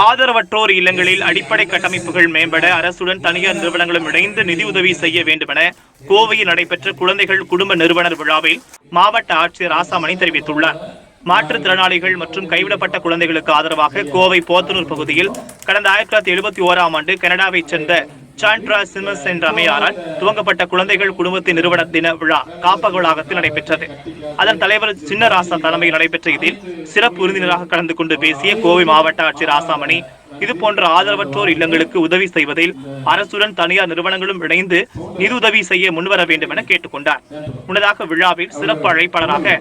ஆதரவற்றோர் இல்லங்களில் அடிப்படை கட்டமைப்புகள் மேம்பட அரசுடன் தனியார் நிறுவனங்களும் இணைந்து நிதியுதவி செய்ய வேண்டுமென கோவையில் நடைபெற்ற குழந்தைகள் குடும்ப நிறுவனர் விழாவில் மாவட்ட ஆட்சியர் ராசாமணி தெரிவித்துள்ளார். மாற்றுத்திறனாளிகள் மற்றும் கைவிடப்பட்ட குழந்தைகளுக்கு ஆதரவாக கோவை போத்தனூர் பகுதியில் கடந்த 1971ஆம் ஆண்டு கனடாவைச் சேர்ந்த சாண்ட்ரா சிமஸ் என்ற அம்மையாரால் துவங்கப்பட்ட குழந்தைகள் குடும்பத்தின் நிறுவன தின விழா காப்பக வளாகத்தில் நடைபெற்றது. அதன் தலைவர் சின்னராசா தலைமையில் நடைபெற்ற இதில் சிறப்பு விருந்தினராக கலந்து கொண்டு பேசிய கோவை மாவட்ட ஆட்சியர் ராசாமணி இதுபோன்ற ஆதரவற்றோர் இல்லங்களுக்கு உதவி செய்வதில் அரசுடன் தனியார் நிறுவனங்களும் இணைந்து நிதியுதவி செய்ய முன்வர வேண்டும் என கேட்டுக் கொண்டார். முன்னதாக விழாவில் சிறப்பு அழைப்பாளராக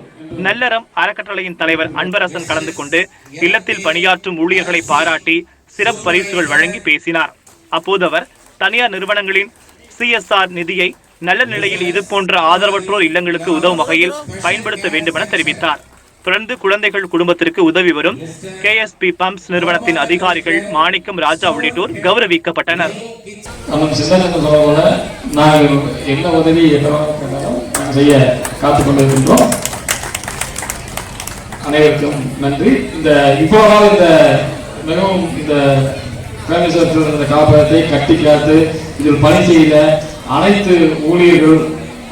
நல்லறம் அறக்கட்டளையின் தலைவர் அன்பரசன் கலந்து கொண்டு இல்லத்தில் பணியாற்றும் ஊழியர்களை பாராட்டி சிறப்பு பரிசுகள் வழங்கி பேசினார். அப்போது அவர் தனியார் நிறுவனங்களின் CSR நிதியை நல்ல நிலையில் இதுபோன்ற ஆதரவற்றோர் இல்லங்களுக்கு உதவும் வகையில் பயன்படுத்த வேண்டும் என தெரிவித்தார். தொடர்ந்து குழந்தைகள் குடும்பத்திற்கு உதவி வரும் KSP பம்ப்ஸ் நிறுவனத்தின் அதிகாரிகள் மாணிக்கம் ராஜா உள்ளிட்டோர் கௌரவிக்கப்பட்டனர். அனைவருக்கும் நன்றி. மிகவும் இந்த காப்பகத்தை கட்டி காத்து இதில் பணி செய்த அனைத்து ஊழியர்கள்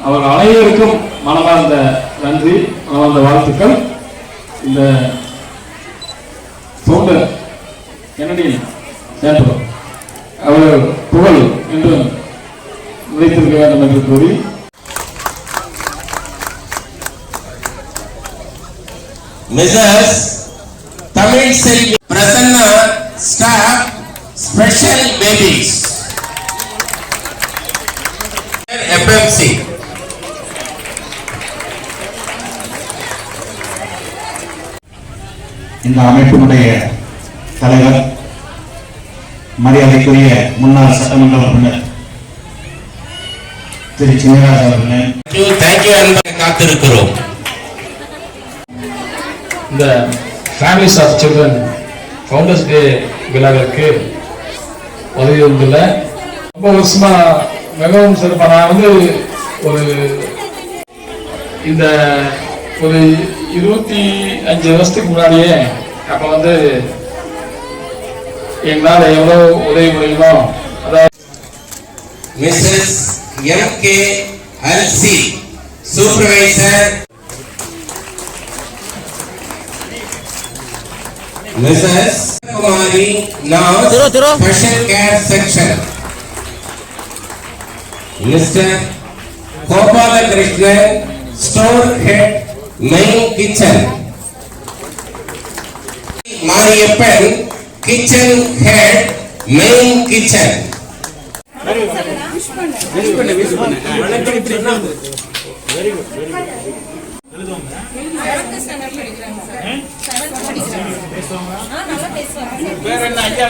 அவர்கள் அனைவருக்கும் மனமார்ந்த நன்றி, மனமார்ந்த வாழ்த்துக்கள். இந்த ஃபவுண்டர் கென்னடி சேட்டோ அவர் புகழ் என்று நிலைத்திருக்க வேண்டும் என்று கூறி Mrs. Tamil Selvi Prasanna staff special babies FMC இந்த அமைப்பினுடைய தலைவர் மரியாதைக்குரிய முன்னாள் சட்டமன்ற உறுப்பினர் திரு சின்னராஜ் அவர்களே தேங்க்யூ என்பதை காத்திருக்கிறோம். இந்த families of children founders day விழாவிற்கு உதவி வந்துள்ள ரொம்ப வருஷமா மிகவும் சிறப்பாக நான் இந்த ஒரு 25 வருஷத்துக்கு முன்னாடியே அப்போ எங்களால் எவ்வளோ உதவி முடியுமோ அதாவது Mrs MKLC supervisor, Mrs. Kumari now special care section, Mr. Gopala Krishnan store head main kitchen, Mariappan kitchen head main kitchen. Very good. வேற என்ன ஐயா